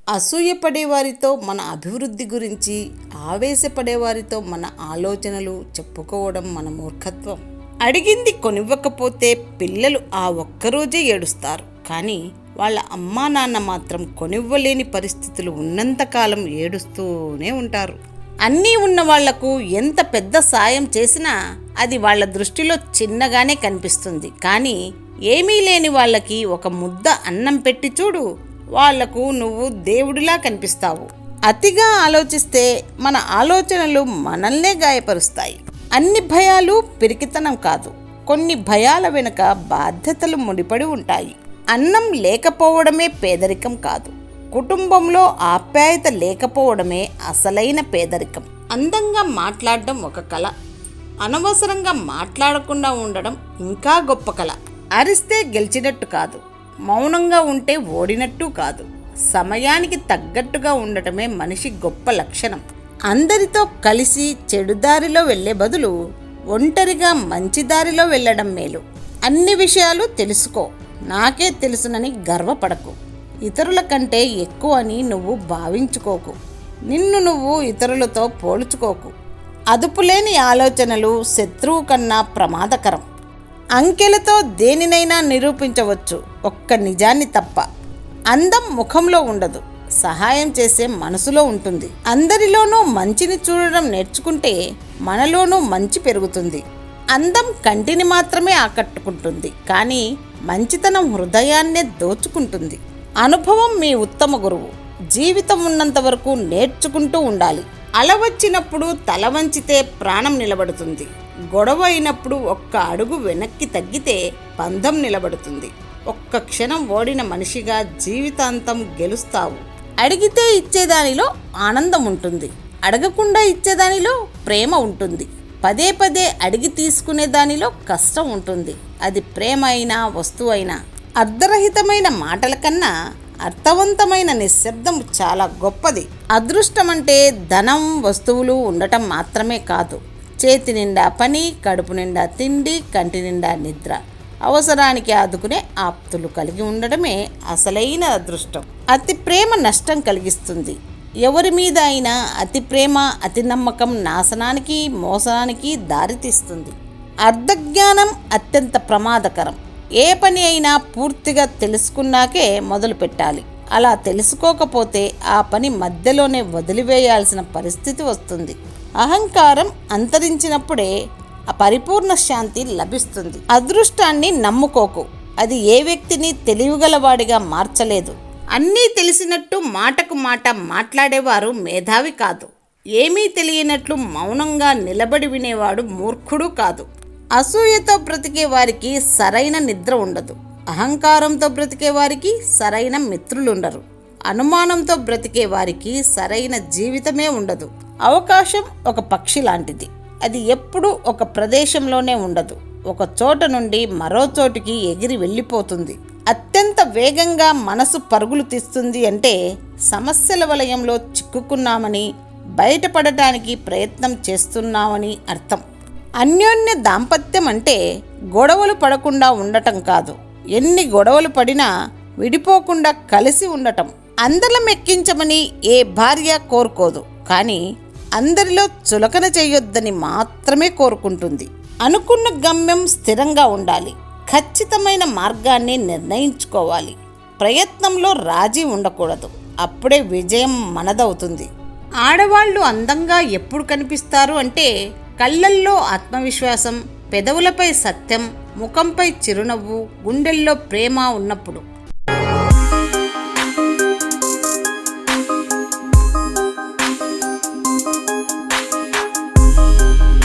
అసూయపడేవారితో మన అభివృద్ధి గురించి, ఆవేశపడేవారితో మన ఆలోచనలు చెప్పుకోవడం మన మూర్ఖత్వం. అడిగింది కొనివ్వకపోతే పిల్లలు ఆ ఒక్కరోజే ఏడుస్తారు, కానీ వాళ్ళ అమ్మా నాన్న మాత్రం కొనివ్వలేని పరిస్థితులు ఉన్నంతకాలం ఏడుస్తూనే ఉంటారు. అన్నీ ఉన్న వాళ్లకు ఎంత పెద్ద సాయం చేసినా అది వాళ్ళ దృష్టిలో చిన్నగానే కనిపిస్తుంది. కానీ ఏమీ లేని వాళ్ళకి ఒక ముద్ద అన్నం పెట్టి చూడు, వాళ్లకు నువ్వు దేవుడిలా కనిపిస్తావు. అతిగా ఆలోచిస్తే మన ఆలోచనలు మనల్నే గాయపరుస్తాయి. అన్ని భయాలు పిరికితనం కాదు, కొన్ని భయాల వెనుక బాధ్యతలు ముడిపడి ఉంటాయి. అన్నం లేకపోవడమే పేదరికం కాదు, కుటుంబంలో ఆప్యాయత లేకపోవడమే అసలైన పేదరికం. అందంగా మాట్లాడడం ఒక కళ, అనవసరంగా మాట్లాడకుండా ఉండడం ఇంకా గొప్ప కళ. అరిస్తే గెలిచినట్టు కాదు, మౌనంగా ఉంటే ఓడినట్టు కాదు, సమయానికి తగ్గట్టుగా ఉండటమే మనిషి గొప్ప లక్షణం. అందరితో కలిసి చెడుదారిలో వెళ్లే బదులు ఒంటరిగా మంచి దారిలో వెళ్ళడం మేలు. అన్ని విషయాలు తెలుసుకో, నాకే తెలుసునని గర్వపడకు. ఇతరుల కంటే ఎక్కువ అని నువ్వు భావించుకోకు. నిన్ను నువ్వు ఇతరులతో పోల్చుకోకు. అదుపులేని ఆలోచనలు శత్రువు కన్నా ప్రమాదకరం. అంకెలతో దేనినైనా నిరూపించవచ్చు, ఒక్క నిజాన్ని తప్ప. అందం ముఖంలో ఉండదు, సహాయం చేసే మనసులో ఉంటుంది. అందరిలోనూ మంచిని చూడడం నేర్చుకుంటే మనలోనూ మంచి పెరుగుతుంది. అందం కంటిని మాత్రమే ఆకట్టుకుంటుంది, కానీ మంచితనం హృదయాన్నే దోచుకుంటుంది. అనుభవం మీ ఉత్తమ గురువు. జీవితం ఉన్నంత వరకు నేర్చుకుంటూ ఉండాలి. అలవచ్చినప్పుడు తల వంచితే ప్రాణం నిలబడుతుంది. గొడవ అయినప్పుడు ఒక్క అడుగు వెనక్కి తగ్గితే బంధం నిలబడుతుంది. ఒక్క క్షణం ఓడిన మనిషిగా జీవితాంతం గెలుస్తావు. అడిగితే ఇచ్చేదానిలో ఆనందం ఉంటుంది, అడగకుండా ఇచ్చేదానిలో ప్రేమ ఉంటుంది. పదే పదే అడిగి తీసుకునే దానిలో కష్టం ఉంటుంది. అది ప్రేమ అయినా వస్తువు అయినా. అర్ధరహితమైన మాటల కన్నా అర్థవంతమైన నిశ్శబ్దం చాలా గొప్పది. అదృష్టం అంటే ధనం, వస్తువులు ఉండటం మాత్రమే కాదు. చేతి నిండా పని, కడుపు నిండా తిండి, కంటి నిండా నిద్ర, అవసరానికి ఆదుకునే ఆప్తులు కలిగి ఉండడమే అసలైన అదృష్టం. అతి ప్రేమ నష్టం కలిగిస్తుంది. ఎవరి మీద అయినా అతి ప్రేమ, అతి నమ్మకం నాశనానికి, మోసానికి దారితీస్తుంది. అర్ధజ్ఞానం అత్యంత ప్రమాదకరం. ఏ పని అయినా పూర్తిగా తెలుసుకున్నాకే మొదలు పెట్టాలి. అలా తెలుసుకోకపోతే ఆ పని మధ్యలోనే వదిలివేయాల్సిన పరిస్థితి వస్తుంది. అహంకారం అంతరించినప్పుడే ఆ పరిపూర్ణ శాంతి లభిస్తుంది. అదృష్టాన్ని నమ్ముకోకు, అది ఏ వ్యక్తిని తెలివిగలవాడిగా మార్చలేదు. అన్నీ తెలిసినట్టు మాటకు మాట మాట్లాడేవారు మేధావి కాదు. ఏమీ తెలియనట్లు మౌనంగా నిలబడి వినేవాడు మూర్ఖుడు కాదు. అసూయతో బ్రతికే వారికి సరైన నిద్ర ఉండదు. అహంకారంతో బ్రతికే వారికి సరైన మిత్రులుండరు. అనుమానంతో బ్రతికే వారికి సరైన జీవితమే ఉండదు. అవకాశం ఒక పక్షి లాంటిది. అది ఎప్పుడూ ఒక ప్రదేశంలోనే ఉండదు. ఒక చోట నుండి మరో చోటికి ఎగిరి వెళ్ళిపోతుంది. అత్యంత వేగంగా మనసు పరుగులు తీస్తుంది అంటే సమస్యల వలయంలో చిక్కుకున్నామని, బయటపడటానికి ప్రయత్నం చేస్తున్నామని అర్థం. అన్యోన్య దాంపత్యం అంటే గొడవలు పడకుండా ఉండటం కాదు, ఎన్ని గొడవలు పడినా విడిపోకుండా కలిసి ఉండటం. అందరం ఎక్కించమని ఏ భార్య కోరుకోదు, కానీ అందరిలో చులకన చేయొద్దని మాత్రమే కోరుకుంటుంది. అనుకున్న గమ్యం స్థిరంగా ఉండాలి. ఖచ్చితమైన మార్గాన్ని నిర్ణయించుకోవాలి. ప్రయత్నంలో రాజీ ఉండకూడదు, అప్పుడే విజయం మనదవుతుంది. ఆడవాళ్ళు అందంగా ఎప్పుడు కనిపిస్తారు అంటే కళ్ళల్లో ఆత్మవిశ్వాసం, పెదవులపై సత్యం, ముఖంపై చిరునవ్వు, గుండెల్లో ప్రేమ ఉన్నప్పుడు.